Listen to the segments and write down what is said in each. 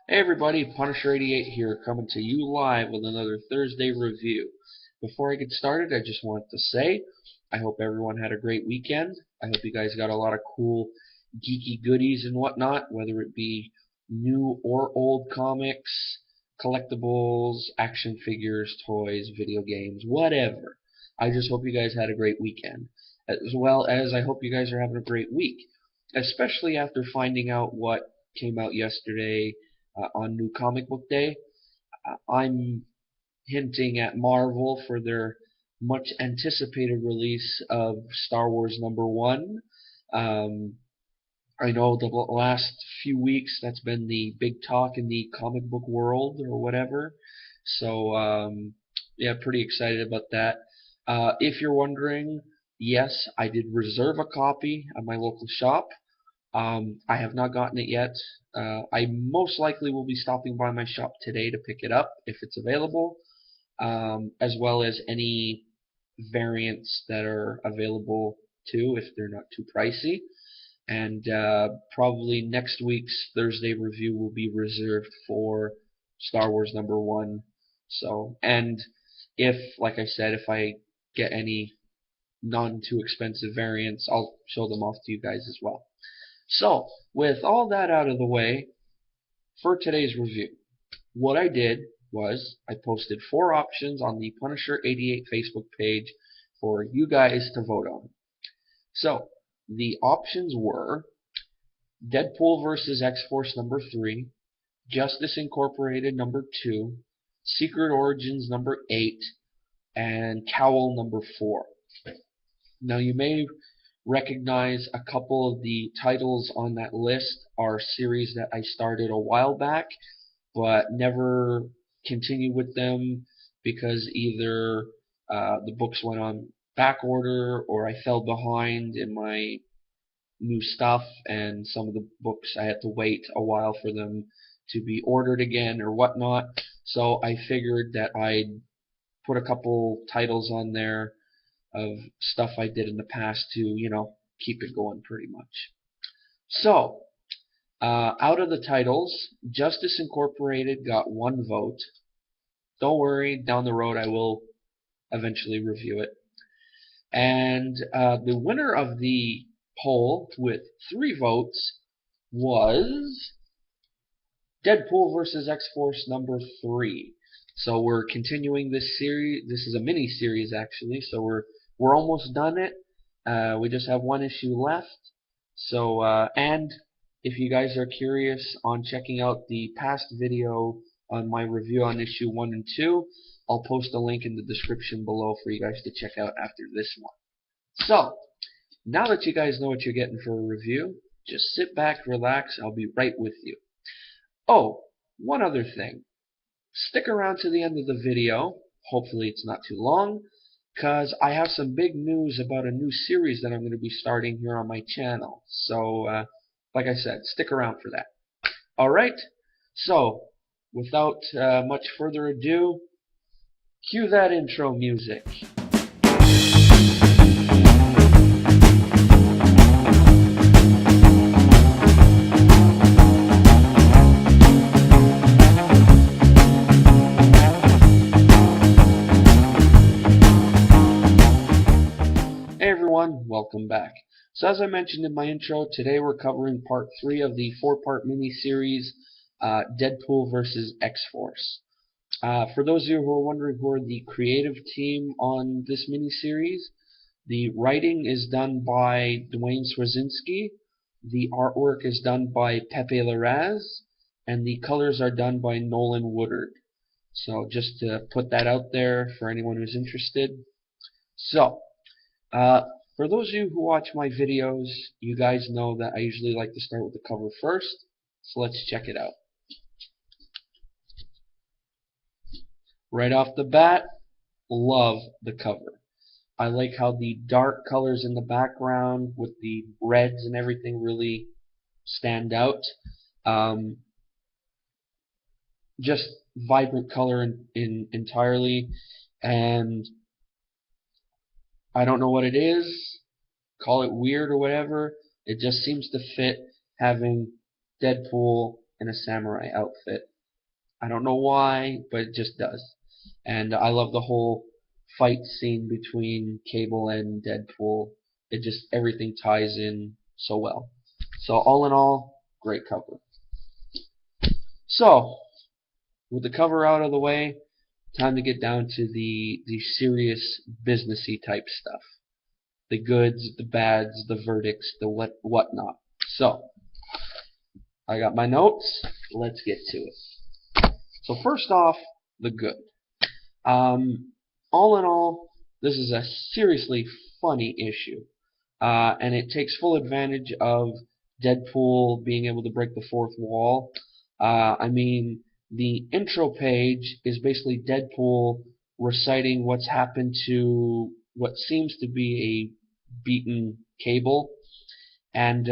Hey everybody, Punisher88 here, coming to you live with another Thursday review. Before I get started, I just wanted to say, I hope everyone had a great weekend. I hope you guys got a lot of cool geeky goodies and whatnot, whether it be new or old comics, collectibles, action figures, toys, video games, whatever. I just hope you guys had a great weekend, as well as I hope you guys are having a great week, especially after finding out what came out yesterday on New Comic Book Day. I'm hinting at Marvel for their much anticipated release of Star Wars #1. Um, I know the last few weeks that's been the big talk in the comic book world or whatever. So yeah, pretty excited about that. If you're wondering, yes, I did reserve a copy at my local shop. I have not gotten it yet. I most likely will be stopping by my shop today to pick it up if it's available, as well as any variants that are available too, if they're not too pricey. And probably next week's Thursday review will be reserved for Star Wars #1. So, and if, like I said, if I get any non too expensive variants, I'll show them off to you guys as well. So, with all that out of the way, for today's review, what I did was I posted 4 options on the Punisher88 Facebook page for you guys to vote on. So, the options were Deadpool vs. X-Force #3, Justice Incorporated #2, Secret Origins #8, and Cowl #4. Now you may recognize a couple of the titles on that list are series that I started a while back but never continued with them because either the books went on back order or I fell behind in my new stuff, and some of the books I had to wait a while for them to be ordered again or whatnot. So I figured that I'd put a couple titles on there of stuff I did in the past to, keep it going pretty much. So, out of the titles, Justice Incorporated got 1 vote. Don't worry, down the road I will eventually review it. And the winner of the poll with 3 votes was Deadpool vs. X-Force #3. So we're continuing this series. This is a mini series actually, so we're almost done it. We just have 1 issue left. So and if you guys are curious on checking out the past video on my review on issue 1 and 2, I'll post a link in the description below for you guys to check out after this one. So now that you guys know what you're getting for a review, just sit back, relax. I'll be right with you. Oh, one other thing. Stick around to the end of the video. Hopefully it's not too long, because I have some big news about a new series that I'm going to be starting here on my channel. So, like I said, stick around for that. Alright, so without much further ado, cue that intro music. Hey everyone, welcome back. So as I mentioned in my intro, today we're covering part 3 of the 4-part mini-series Deadpool vs. X-Force. For those of you who are wondering who are the creative team on this mini-series, the writing is done by Duane Swierczynski, the artwork is done by Pepe Larraz, and the colors are done by Nolan Woodard. So just to put that out there for anyone who's interested. So, for those of you who watch my videos, you guys know that I usually like to start with the cover first. So let's check it out. Right off the bat, love the cover. I like how the dark colors in the background with the reds and everything really stand out. Just vibrant color in entirely, and I don't know what it is, call it weird or whatever, it just seems to fit having Deadpool in a samurai outfit. I don't know why, but it just does. And I love the whole fight scene between Cable and Deadpool. It just, everything ties in so well. So all in all, great cover. So, with the cover out of the way, time to get down to the serious businessy type stuff. The goods, the bads, the verdicts, the whatnot. So, I got my notes. Let's get to it. So first off, the good. All in all, this is a seriously funny issue, and it takes full advantage of Deadpool being able to break the fourth wall. I mean, the intro page is basically Deadpool reciting what's happened to what seems to be a beaten Cable, and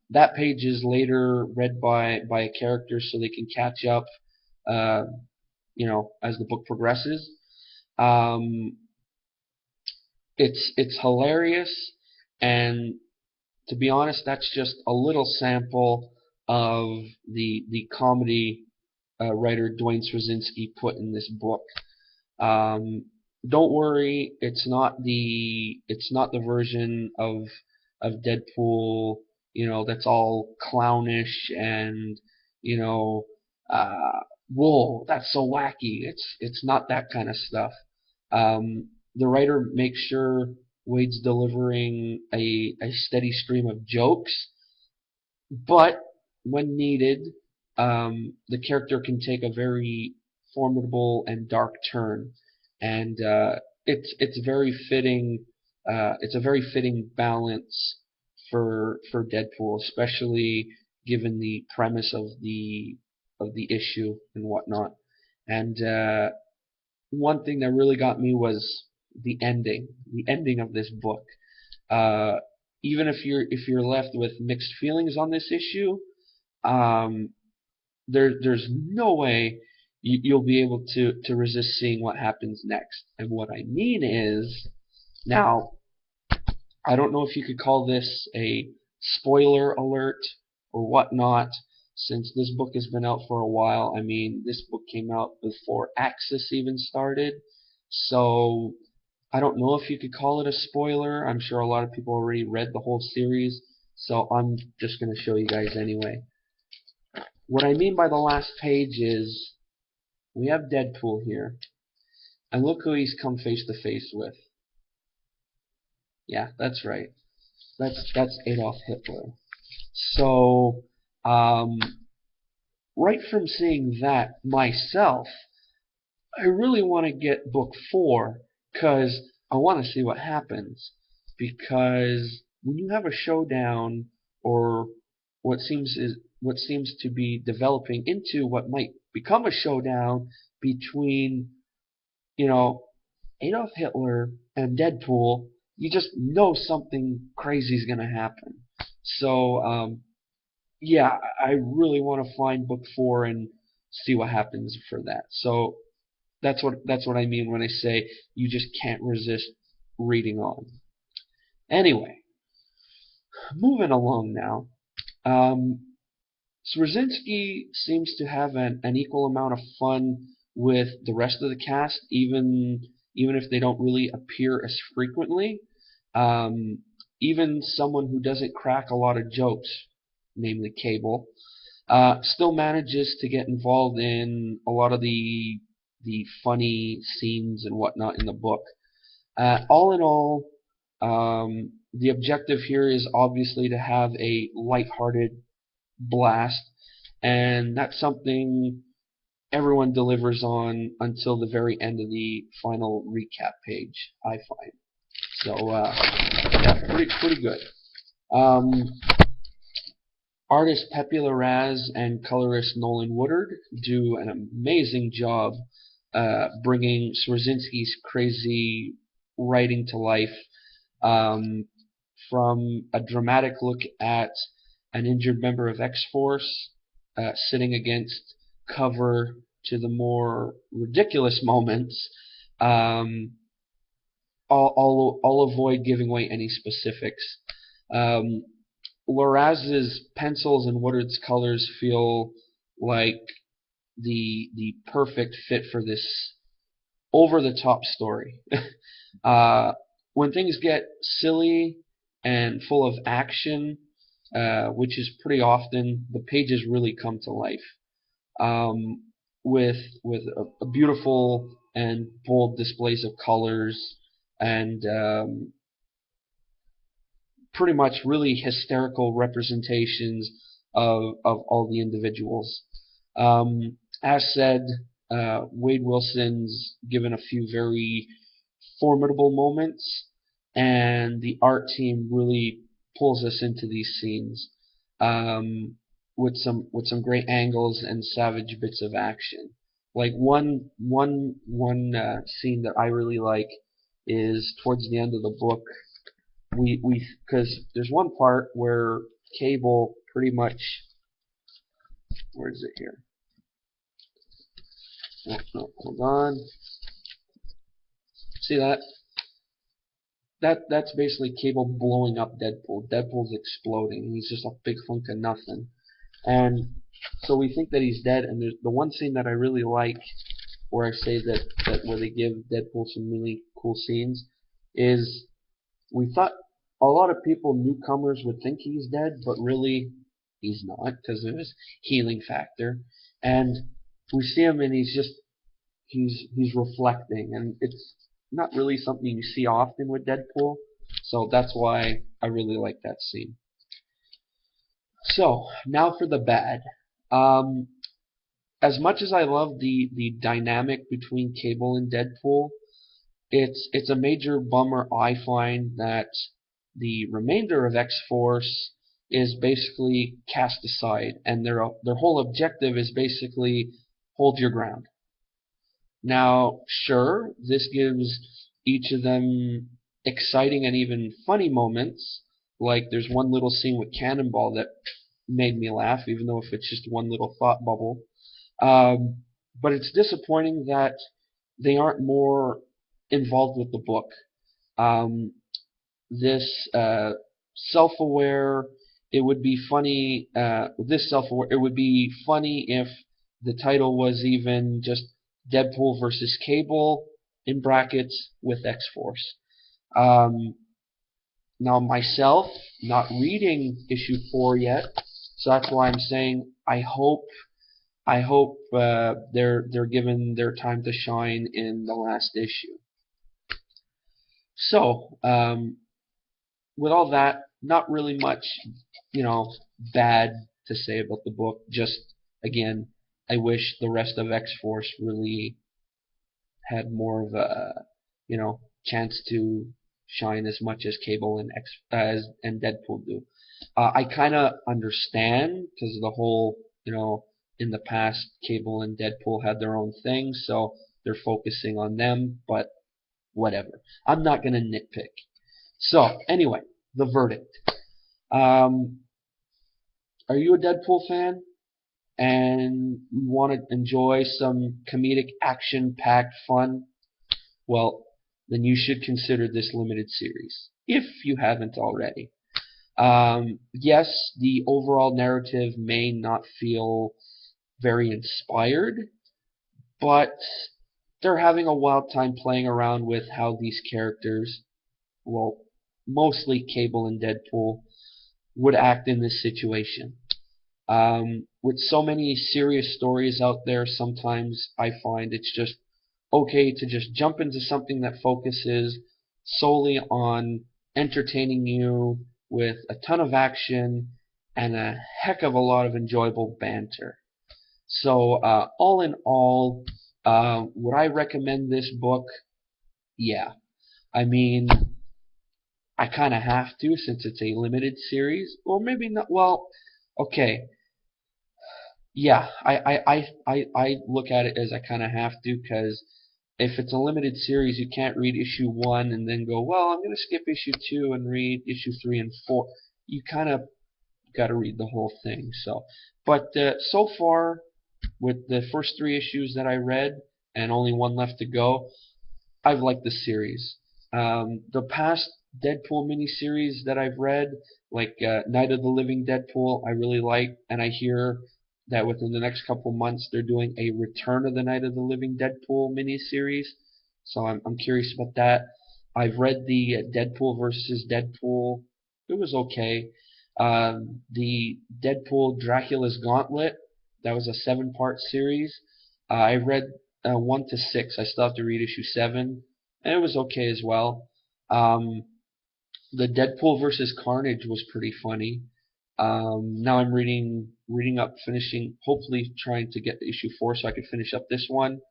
that page is later read by a character so they can catch up, uh, as the book progresses. Um, it's hilarious, and to be honest, that's just a little sample of the comedy writer Duane Swierczynski put in this book. Um, don't worry, it's not the version of Deadpool, that's all clownish and you know, uh, whoa, that's so wacky. It's not that kind of stuff. The writer makes sure Wade's delivering a steady stream of jokes, but when needed, the character can take a very formidable and dark turn, and it's very fitting. It's a very fitting balance for Deadpool, especially given the premise of the issue and whatnot. And one thing that really got me was the ending of this book. Uh, Even if you're left with mixed feelings on this issue, um, there's no way you'll be able to resist seeing what happens next. And what I mean is, now, I don't know if you could call this a spoiler alert or whatnot, since this book has been out for a while. I mean, this book came out before Axis even started, so I don't know if you could call it a spoiler. I'm sure a lot of people already read the whole series, so I'm just going to show you guys anyway. What I mean by the last page is, we have Deadpool here, and look who he's come face to face with. Yeah, that's right. That's Adolf Hitler. So, right from seeing that myself, I really want to get book 4 because I want to see what happens. Because when you have a showdown, or what seems to be developing into what might become a showdown between, Adolf Hitler and Deadpool, you just know something crazy is going to happen. So, yeah, I really want to find book 4 and see what happens for that. So that's what I mean when I say you just can't resist reading on. Anyway, moving along now. Swierczynski seems to have an equal amount of fun with the rest of the cast, even if they don't really appear as frequently. Even someone who doesn't crack a lot of jokes, namely Cable, still manages to get involved in a lot of the funny scenes and whatnot in the book. All in all, the objective here is obviously to have a lighthearted blast, and that's something everyone delivers on until the very end of the final recap page, I find. So, yeah, pretty good. Artist Pepe Larraz and colorist Nolan Woodard do an amazing job bringing Swierczynski's crazy writing to life, from a dramatic look at an injured member of X-Force sitting against cover to the more ridiculous moments. I'll avoid giving away any specifics. Larraz's pencils and Woodard's colors feel like the perfect fit for this over the top story. When things get silly and full of action, which is pretty often, the pages really come to life. Um, with a beautiful and bold displays of colors and pretty much really hysterical representations of all the individuals. As said, Wade Wilson's given a few very formidable moments, and the art team really pulls us into these scenes with some great angles and savage bits of action. Like one scene that I really like is towards the end of the book. We because there's one part where Cable pretty much, where is it here? No, hold on. See that? That's basically Cable blowing up Deadpool. Deadpool's exploding. He's just a big hunk of nothing. And so we think that he's dead. And there's the one scene that I really like, where I say that where they give Deadpool some really cool scenes, is we thought a lot of people, newcomers, would think he's dead, but really he's not, because of his healing factor. And we see him, and he's reflecting, and it's not really something you see often with Deadpool. So that's why I really like that scene. So now for the bad. As much as I love the dynamic between Cable and Deadpool, it's a major bummer, I find, that the remainder of X-Force is basically cast aside, and their whole objective is basically hold your ground. Now, sure, this gives each of them exciting and even funny moments. Like there's one little scene with Cannonball that made me laugh, even though if it's just one little thought bubble. But it's disappointing that they aren't more involved with the book. This self-aware, it would be funny. This self-aware, it would be funny if the title was even just Deadpool versus Cable in brackets with X-Force. Now myself, not reading issue 4 yet, so that's why I'm saying I hope they're given their time to shine in the last issue. So with all that, not really much, bad to say about the book. Just again, I wish the rest of X-Force really had more of a, chance to shine as much as Cable and Deadpool do. I kind of understand, because of the whole, in the past, Cable and Deadpool had their own thing, so they're focusing on them, but whatever. I'm not going to nitpick. So, anyway, the verdict. Are you a Deadpool fan and you want to enjoy some comedic, action-packed fun? Well, then you should consider this limited series, if you haven't already. Yes, the overall narrative may not feel very inspired, but they're having a wild time playing around with how these characters, well, mostly Cable and Deadpool, would act in this situation. With so many serious stories out there, sometimes I find it's just okay to just jump into something that focuses solely on entertaining you with a ton of action and a heck of a lot of enjoyable banter. So all in all, would I recommend this book? Yeah. I mean, I kind of have to, since it's a limited series. Or maybe not. Well, okay. Yeah, I look at it as I kind of have to, because if it's a limited series, you can't read issue 1 and then go, well, I'm going to skip issue 2 and read issue 3 and 4. You kind of got to read the whole thing. But so far, with the first 3 issues that I read and only one left to go, I've liked the series. The past Deadpool miniseries that I've read, like Night of the Living Deadpool, I really like, and I hear that within the next couple months they're doing a Return of the Night of the Living Deadpool miniseries. So I'm curious about that. I've read the Deadpool versus Deadpool. It was okay. The Deadpool Dracula's Gauntlet, that was a 7-part series. I read 1 to 6. I still have to read issue 7, and it was okay as well. The Deadpool versus Carnage was pretty funny. Now I'm reading up, finishing, hopefully trying to get to issue 4 so I could finish up this one.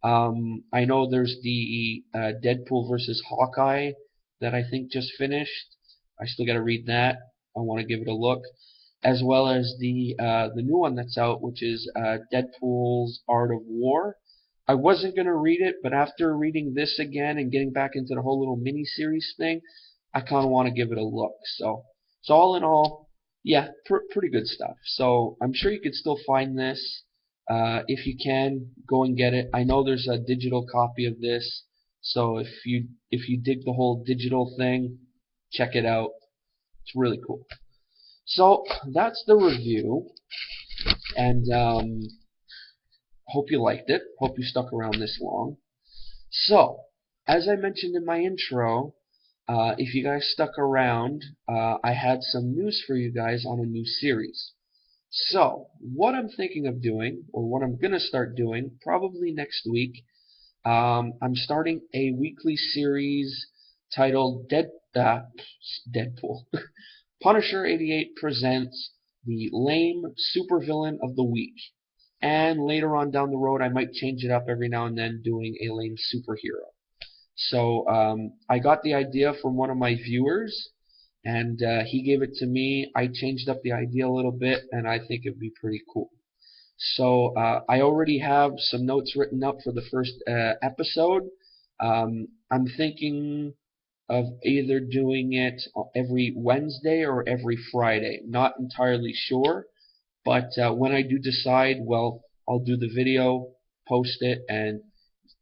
I know there's the Deadpool versus Hawkeye that I think just finished. I still got to read that. I want to give it a look, as well as the new one that's out, which is Deadpool's Art of War. I wasn't going to read it, but after reading this again and getting back into the whole little mini-series thing, I kind of want to give it a look. So all in all, yeah, pretty good stuff. So I'm sure you could still find this. If you can, go and get it. I know there's a digital copy of this, so if you dig the whole digital thing, check it out. It's really cool. So that's the review, and hope you liked it. Hope you stuck around this long. So, as I mentioned in my intro, if you guys stuck around, I had some news for you guys on a new series. So, what I'm thinking of doing, or what I'm going to start doing, probably next week, I'm starting a weekly series titled Deadpool. Punisher 88 presents the lame supervillain of the week. And later on down the road, I might change it up every now and then, doing a lame superhero. So I got the idea from one of my viewers, and he gave it to me. I changed up the idea a little bit, and I think it'd be pretty cool. So I already have some notes written up for the first episode. I'm thinking of either doing it every Wednesday or every Friday. Not entirely sure, but when I do decide, well, I'll do the video, post it, and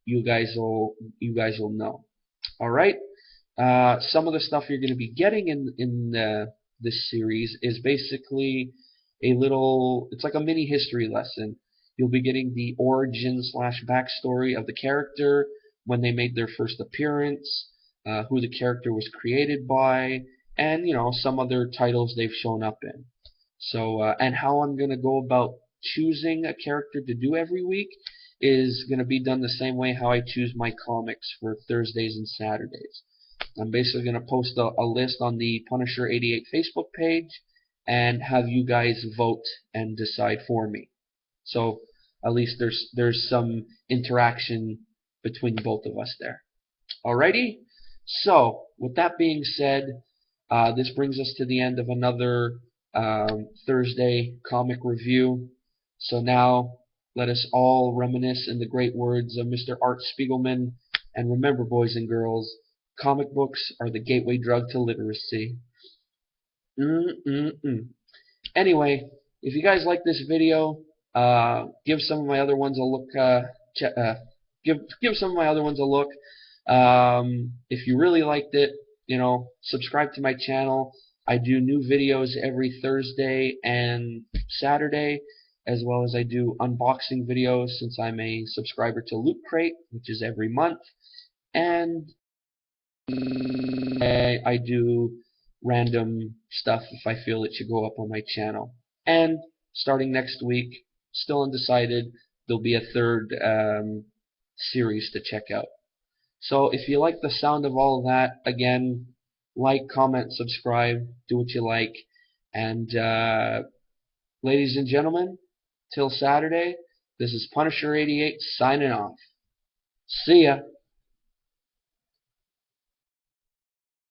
you guys will know. All right. Some of the stuff you're going to be getting in this series is basically a little. It's like a mini history lesson. You'll be getting the origin / backstory of the character, when they made their first appearance, who the character was created by, and some other titles they've shown up in. So and how I'm going to go about choosing a character to do every week is going to be done the same way how I choose my comics for Thursdays and Saturdays. I'm basically going to post a list on the Punisher 88 Facebook page and have you guys vote and decide for me. So at least there's some interaction between both of us there. Alrighty? So with that being said, this brings us to the end of another Thursday comic review. So now let us all reminisce in the great words of Mr. Art Spiegelman, and remember, boys and girls, comic books are the gateway drug to literacy. Anyway, if you guys like this video, give some of my other ones a look. Give some of my other ones a look. If you really liked it, subscribe to my channel. I do new videos every Thursday and Saturday, as well as I do unboxing videos since I'm a subscriber to Loot Crate, which is every month, and I do random stuff if I feel it should go up on my channel. And starting next week, still undecided, there'll be a third series to check out. So if you like the sound of all of that, again, like, comment, subscribe, do what you like, and ladies and gentlemen, till Saturday, this is Punisher 88 signing off. See ya.